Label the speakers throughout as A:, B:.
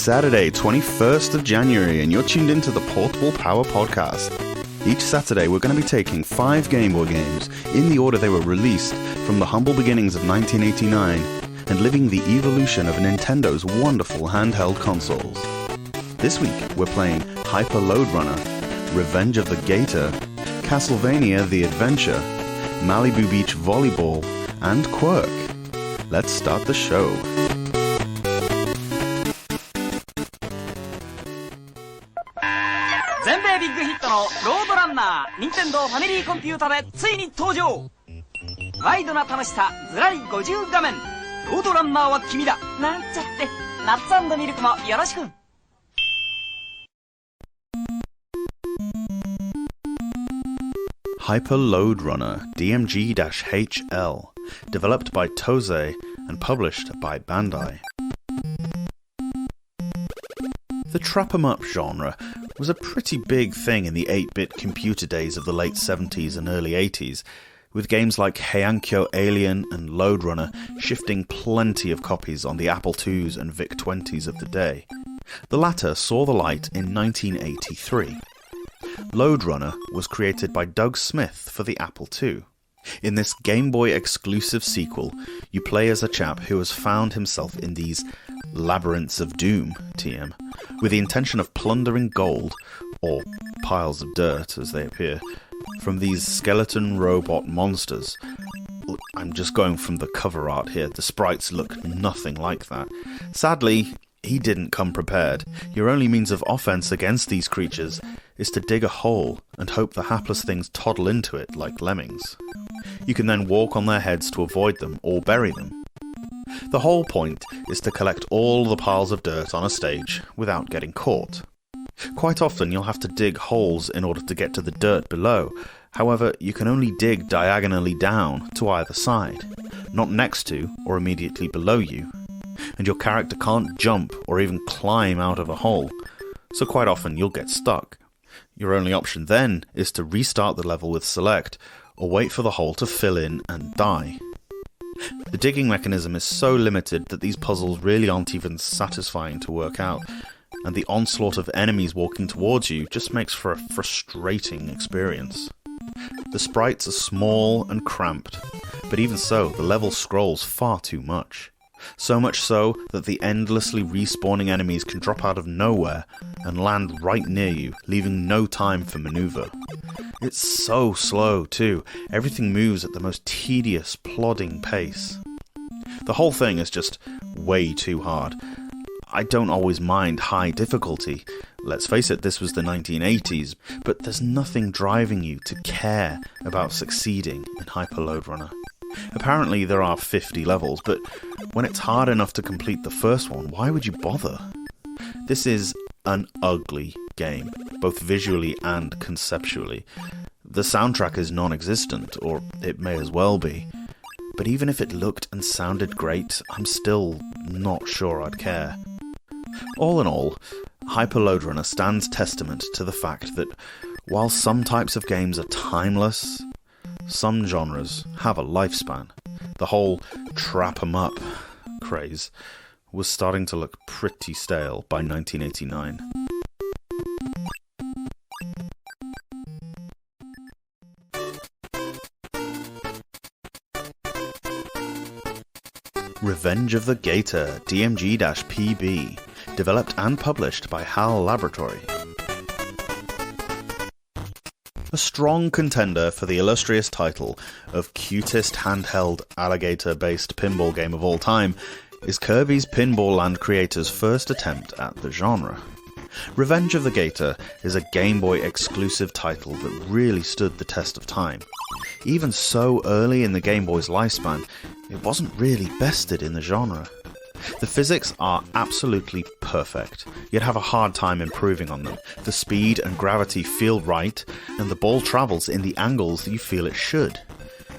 A: Saturday, 21st of January, and you're tuned into the Portable Power Podcast. Each Saturday, we're going to be taking 5 Game Boy games in the order they were released from the humble beginnings of 1989 and living the evolution of Nintendo's wonderful handheld consoles. This week, we're playing Hyper Lode Runner, Revenge of the Gator, Castlevania The Adventure, Malibu Beach Volleyball, and Kwirk. Let's start the show.
B: Zenbei Big Hit のロードランナー、任天堂ファミリーコンピュータでついに登場。ワイドな楽しさ、ずらり50画面。ロードランナーは君だ。なんちゃって、ナッツ&ミルクもよろしく。
A: Hyper Lode Runner DMG-HL, developed by Toze and published by Bandai. The trap-em-up genre was a pretty big thing in the 8-bit computer days of the late 70s and early 80s, with games like Heiankyo Alien and Lode Runner shifting plenty of copies on the Apple IIs and VIC-20s of the day. The latter saw the light in 1983. Lode Runner was created by Doug Smith for the Apple II. In this Game Boy exclusive sequel, you play as a chap who has found himself in these labyrinths of doom, TM, with the intention of plundering gold, or piles of dirt as they appear, from these skeleton robot monsters. I'm just going from the cover art here, the sprites look nothing like that. Sadly, he didn't come prepared. Your only means of offense against these creatures is to dig a hole and hope the hapless things toddle into it like lemmings. You can then walk on their heads to avoid them or bury them. The whole point is to collect all the piles of dirt on a stage without getting caught. Quite often you'll have to dig holes in order to get to the dirt below. However, you can only dig diagonally down to either side, not next to or immediately below you. And your character can't jump or even climb out of a hole, so quite often you'll get stuck. Your only option then is to restart the level with select, or wait for the hole to fill in and die. The digging mechanism is so limited that these puzzles really aren't even satisfying to work out, and the onslaught of enemies walking towards you just makes for a frustrating experience. The sprites are small and cramped, but even so, the level scrolls far too much. So much so that the endlessly respawning enemies can drop out of nowhere and land right near you, leaving no time for maneuver. It's so slow too, everything moves at the most tedious, plodding pace. The whole thing is just way too hard. I don't always mind high difficulty. Let's face it, this was the 1980s, but there's nothing driving you to care about succeeding in Hyper Lode Runner. Apparently there are 50 levels, but when it's hard enough to complete the first one, why would you bother? This is an ugly game, both visually and conceptually. The soundtrack is non-existent, or it may as well be. But even if it looked and sounded great, I'm still not sure I'd care. All in all, Hyper Lode Runner stands testament to the fact that while some types of games are timeless, some genres have a lifespan. The whole trap-em-up craze was starting to look pretty stale by 1989. Revenge of the Gator DMG-PB, developed and published by HAL Laboratory. A strong contender for the illustrious title of cutest handheld alligator-based pinball game of all time is Kirby's Pinball Land creators' first attempt at the genre. Revenge of the Gator is a Game Boy exclusive title that really stood the test of time. Even so early in the Game Boy's lifespan, it wasn't really bested in the genre. The physics are absolutely perfect. You'd have a hard time improving on them. The speed and gravity feel right, and the ball travels in the angles that you feel it should.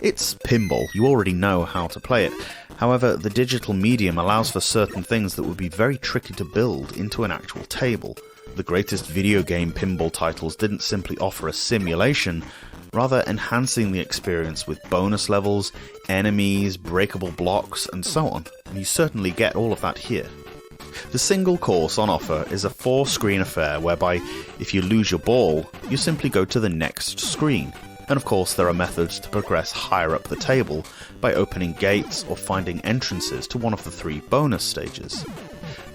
A: It's pinball, you already know how to play it. However, the digital medium allows for certain things that would be very tricky to build into an actual table. The greatest video game pinball titles didn't simply offer a simulation, rather enhancing the experience with bonus levels, enemies, breakable blocks, and so on. And you certainly get all of that here. The single course on offer is a 4-screen affair whereby if you lose your ball, you simply go to the next screen. And of course there are methods to progress higher up the table by opening gates or finding entrances to one of the 3 bonus stages.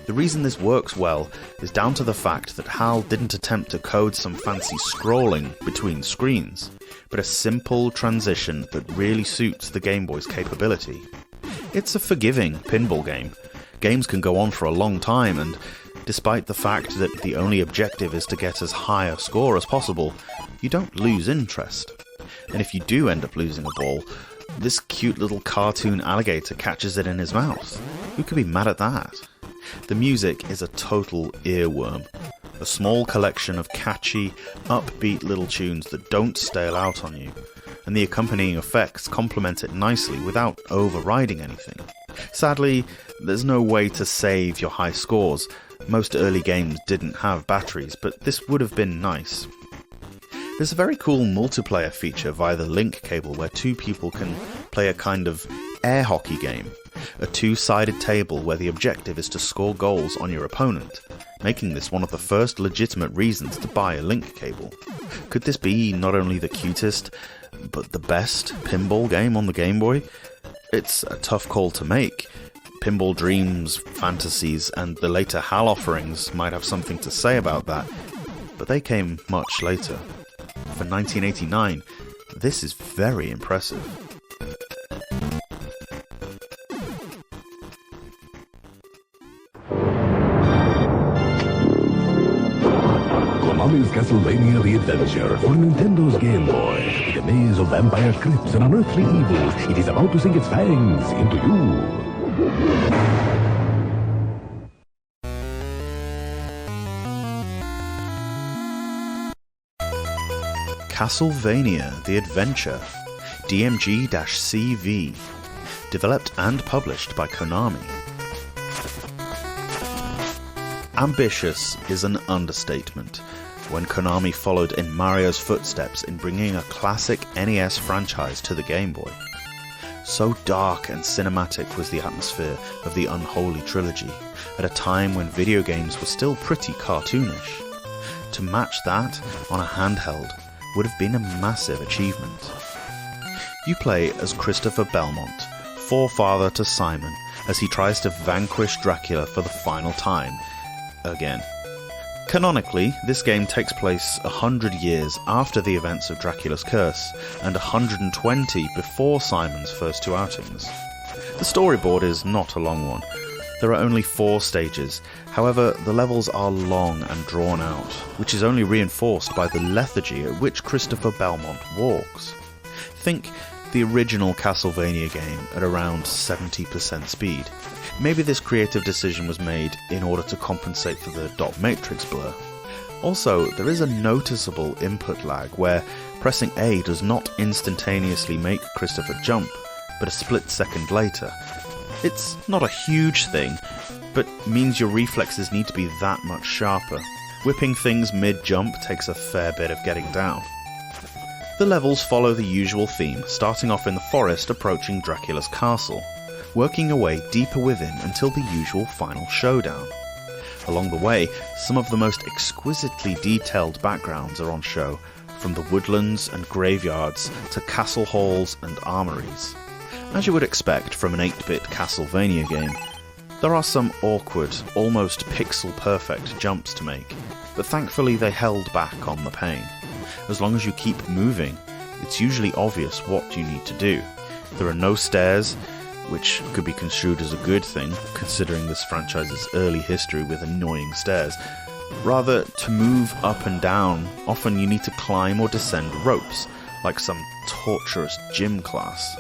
A: The reason this works well is down to the fact that HAL didn't attempt to code some fancy scrolling between screens, but a simple transition that really suits the Game Boy's capability. It's a forgiving pinball game. Games can go on for a long time, and despite the fact that the only objective is to get as high a score as possible, you don't lose interest. And if you do end up losing a ball, this cute little cartoon alligator catches it in his mouth. Who could be mad at that? The music is a total earworm. A small collection of catchy, upbeat little tunes that don't stale out on you, and the accompanying effects complement it nicely without overriding anything. Sadly, there's no way to save your high scores. Most early games didn't have batteries, but this would have been nice. There's a very cool multiplayer feature via the link cable where 2 people can play a kind of air hockey game, a 2-sided table where the objective is to score goals on your opponent, making this one of the first legitimate reasons to buy a link cable. Could this be not only the cutest, but the best pinball game on the Game Boy? It's a tough call to make. Pinball Dreams, Fantasies, and the later HAL offerings might have something to say about that, but they came much later. For 1989, this is very impressive.
C: Konami's Castlevania The Adventure for Nintendo's Game Boy. In a maze of vampire crypts and unearthly evils, it is about to sink its fangs into you.
A: Castlevania The Adventure, DMG-CV, developed and published by Konami. Ambitious is an understatement when Konami followed in Mario's footsteps in bringing a classic NES franchise to the Game Boy. So dark and cinematic was the atmosphere of the Unholy Trilogy, at a time when video games were still pretty cartoonish. To match that on a handheld would have been a massive achievement. You play as Christopher Belmont, forefather to Simon, as he tries to vanquish Dracula for the final time, again. Canonically, this game takes place 100 years after the events of Dracula's Curse, and 120 before Simon's first 2 outings. The storyboard is not a long one. There are only 4 stages, however the levels are long and drawn out, which is only reinforced by the lethargy at which Christopher Belmont walks. Think the original Castlevania game at around 70% speed. Maybe this creative decision was made in order to compensate for the dot matrix blur. Also, there is a noticeable input lag where pressing A does not instantaneously make Christopher jump, but a split second later. It's not a huge thing, but means your reflexes need to be that much sharper. Whipping things mid-jump takes a fair bit of getting down. The levels follow the usual theme, starting off in the forest approaching Dracula's castle, working your way deeper within until the usual final showdown. Along the way, some of the most exquisitely detailed backgrounds are on show, from the woodlands and graveyards to castle halls and armories. As you would expect from an 8-bit Castlevania game, there are some awkward, almost pixel-perfect jumps to make, but thankfully they held back on the pain. As long as you keep moving, it's usually obvious what you need to do. There are no stairs, which could be construed as a good thing, considering this franchise's early history with annoying stairs. Rather, to move up and down, often you need to climb or descend ropes, like some torturous gym class.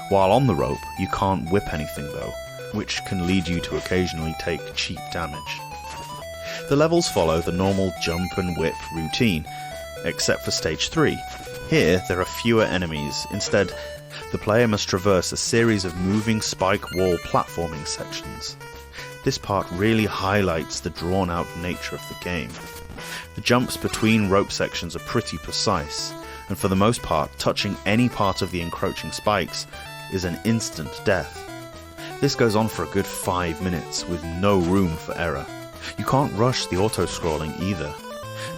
A: While on the rope, you can't whip anything though, which can lead you to occasionally take cheap damage. The levels follow the normal jump and whip routine, except for Stage 3. Here, there are fewer enemies. Instead, the player must traverse a series of moving spike wall platforming sections. This part really highlights the drawn-out nature of the game. The jumps between rope sections are pretty precise, and for the most part, touching any part of the encroaching spikes is an instant death. This goes on for a good 5 minutes with no room for error. You can't rush the auto-scrolling either.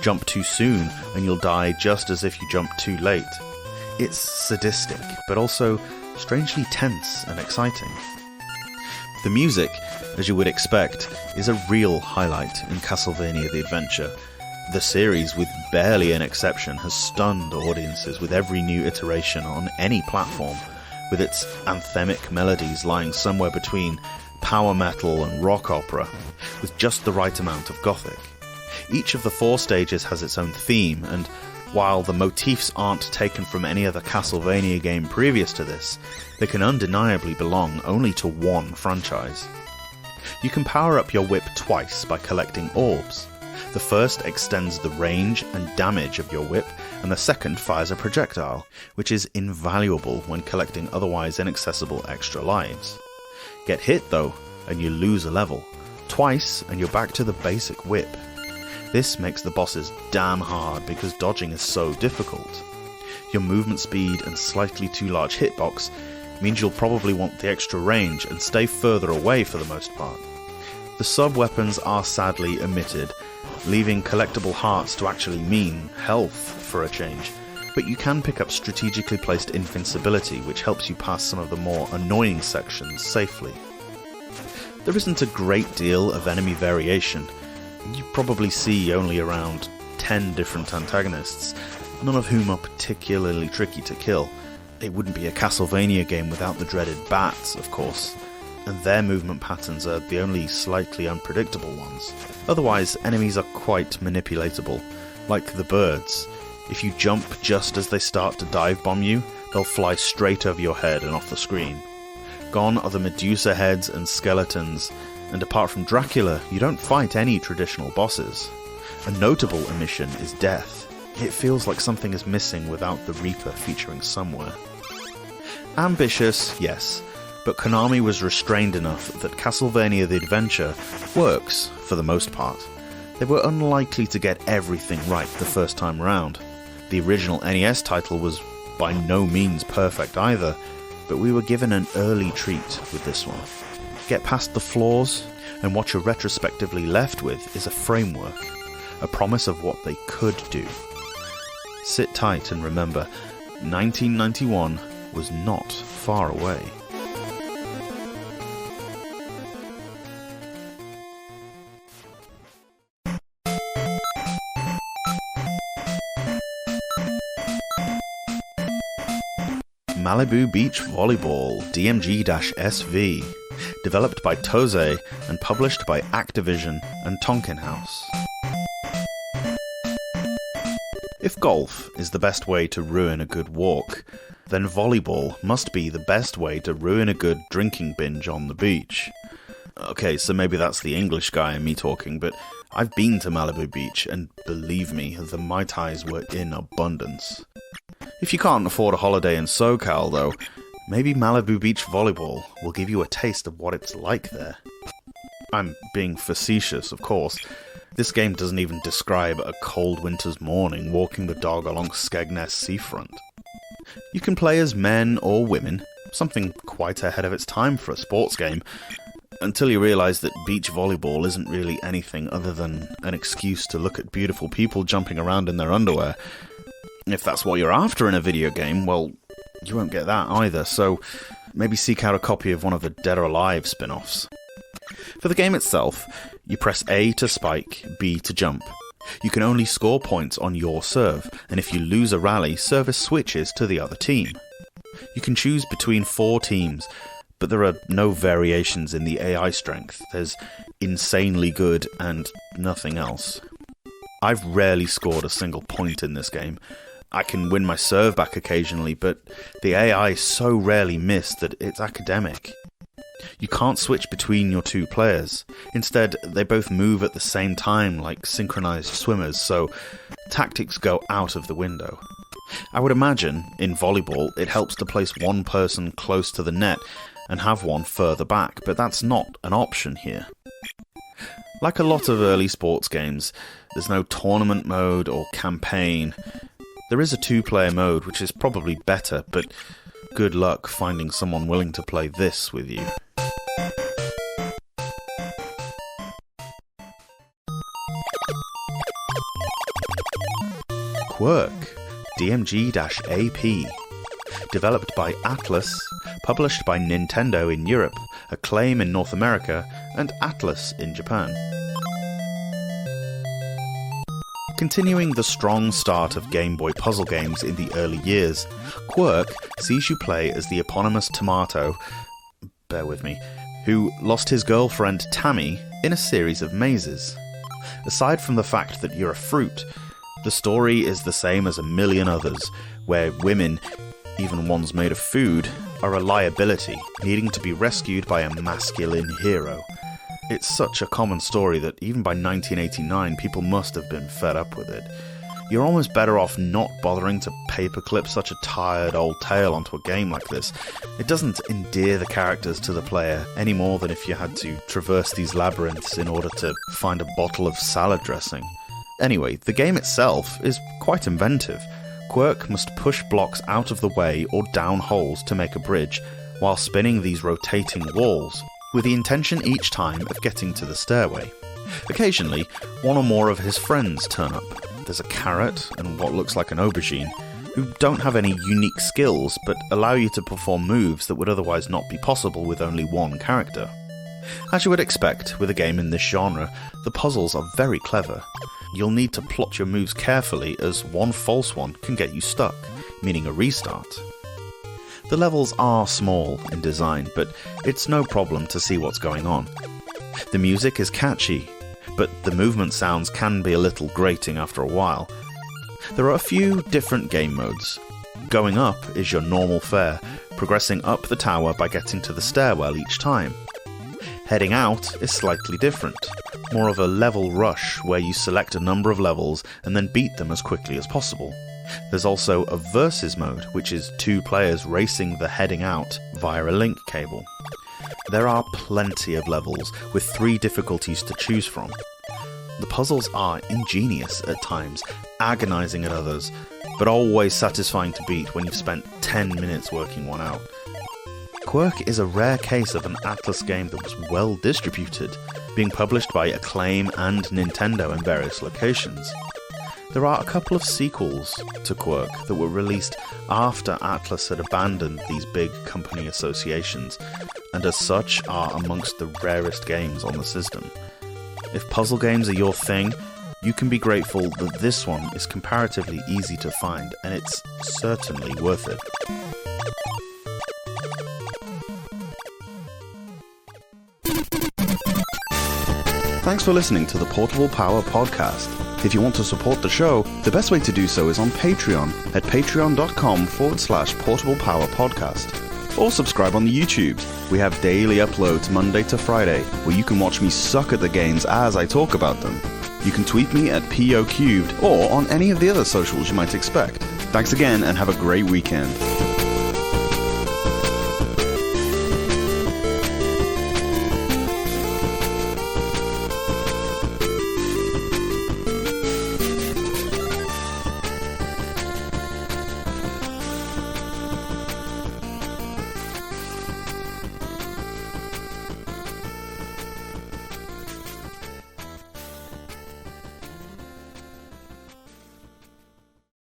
A: Jump too soon and you'll die just as if you jumped too late. It's sadistic, but also strangely tense and exciting. The music, as you would expect, is a real highlight in Castlevania The Adventure. The series, with barely an exception, has stunned audiences with every new iteration on any platform, with its anthemic melodies lying somewhere between power metal and rock opera, with just the right amount of gothic. Each of the 4 stages has its own theme, and while the motifs aren't taken from any other Castlevania game previous to this, they can undeniably belong only to one franchise. You can power up your whip twice by collecting orbs. The first extends the range and damage of your whip, and the second fires a projectile, which is invaluable when collecting otherwise inaccessible extra lives. Get hit though, and you lose a level. Twice, and you're back to the basic whip. This makes the bosses damn hard because dodging is so difficult. Your movement speed and slightly too large hitbox means you'll probably want the extra range and stay further away for the most part. The sub-weapons are sadly omitted, leaving collectible hearts to actually mean health for a change, but you can pick up strategically placed invincibility, which helps you pass some of the more annoying sections safely. There isn't a great deal of enemy variation. You probably see only around 10 different antagonists, none of whom are particularly tricky to kill. It wouldn't be a Castlevania game without the dreaded bats, of course, and their movement patterns are the only slightly unpredictable ones. Otherwise, enemies are quite manipulatable, like the birds. If you jump just as they start to dive bomb you, they'll fly straight over your head and off the screen. Gone are the Medusa heads and skeletons, and apart from Dracula, you don't fight any traditional bosses. A notable omission is death. It feels like something is missing without the Reaper featuring somewhere. Ambitious, yes, but Konami was restrained enough that Castlevania The Adventure works for the most part. They were unlikely to get everything right the first time around. The original NES title was by no means perfect either, but we were given an early treat with this one. Get past the flaws, and what you're retrospectively left with is a framework, a promise of what they could do. Sit tight and remember, 1991 was not far away. Malibu Beach Volleyball DMG-SV, developed by Toze and published by Activision and Tonkin House. If golf is the best way to ruin a good walk, then volleyball must be the best way to ruin a good drinking binge on the beach. Okay, so maybe that's the English guy and me talking, but I've been to Malibu Beach, and believe me, the Mai Tais were in abundance. If you can't afford a holiday in SoCal, though, maybe Malibu Beach Volleyball will give you a taste of what it's like there. I'm being facetious, of course. This game doesn't even describe a cold winter's morning walking the dog along Skegness seafront. You can play as men or women, something quite ahead of its time for a sports game, until you realise that beach volleyball isn't really anything other than an excuse to look at beautiful people jumping around in their underwear. If that's what you're after in a video game, well, you won't get that either, so maybe seek out a copy of one of the Dead or Alive spin-offs. For the game itself, you press A to spike, B to jump. You can only score points on your serve, and if you lose a rally, service switches to the other team. You can choose between 4 teams, but there are no variations in the AI strength. There's insanely good and nothing else. I've rarely scored a single point in this game. I can win my serve back occasionally, but the AI so rarely miss that it's academic. You can't switch between your 2 players. Instead, they both move at the same time like synchronized swimmers, so tactics go out of the window. I would imagine, in volleyball, it helps to place one person close to the net and have one further back, but that's not an option here. Like a lot of early sports games, there's no tournament mode or campaign. There is a 2-player mode, which is probably better, but good luck finding someone willing to play this with you. Kwirk, DMG-AP. Developed by Atlus, published by Nintendo in Europe, Acclaim in North America, and Atlus in Japan. Continuing the strong start of Game Boy puzzle games in the early years, Kwirk sees you play as the eponymous tomato, bear with me, who lost his girlfriend Tammy in a series of mazes. Aside from the fact that you're a fruit, the story is the same as a million others, where women, even ones made of food, are a liability, needing to be rescued by a masculine hero. It's such a common story that even by 1989 people must have been fed up with it. You're almost better off not bothering to paperclip such a tired old tale onto a game like this. It doesn't endear the characters to the player any more than if you had to traverse these labyrinths in order to find a bottle of salad dressing. Anyway, the game itself is quite inventive. Kwirk must push blocks out of the way or down holes to make a bridge, while spinning these rotating walls, with the intention each time of getting to the stairway. Occasionally, one or more of his friends turn up. There's a carrot and what looks like an aubergine, who don't have any unique skills but allow you to perform moves that would otherwise not be possible with only one character. As you would expect with a game in this genre, the puzzles are very clever. You'll need to plot your moves carefully, as one false one can get you stuck, meaning a restart. The levels are small in design, but it's no problem to see what's going on. The music is catchy, but the movement sounds can be a little grating after a while. There are a few different game modes. Going up is your normal fare, progressing up the tower by getting to the stairwell each time. Heading out is slightly different, more of a level rush where you select a number of levels and then beat them as quickly as possible. There's also a versus mode, which is two players racing the heading out via a link cable. There are plenty of levels, with 3 difficulties to choose from. The puzzles are ingenious at times, agonizing at others, but always satisfying to beat when you've spent 10 minutes working one out. Kwirk is a rare case of an Atlus game that was well distributed, being published by Acclaim and Nintendo in various locations. There are a couple of sequels to Kwirk that were released after Atlus had abandoned these big company associations, and as such are amongst the rarest games on the system. If puzzle games are your thing, you can be grateful that this one is comparatively easy to find, and it's certainly worth it. Thanks for listening to the Portable Power Podcast. If you want to support the show, the best way to do so is on Patreon at patreon.com/portablepowerpodcast. Or subscribe on the YouTube. We have daily uploads Monday to Friday, where you can watch me suck at the games as I talk about them. You can tweet me at POCubed or on any of the other socials you might expect. Thanks again and have a great weekend.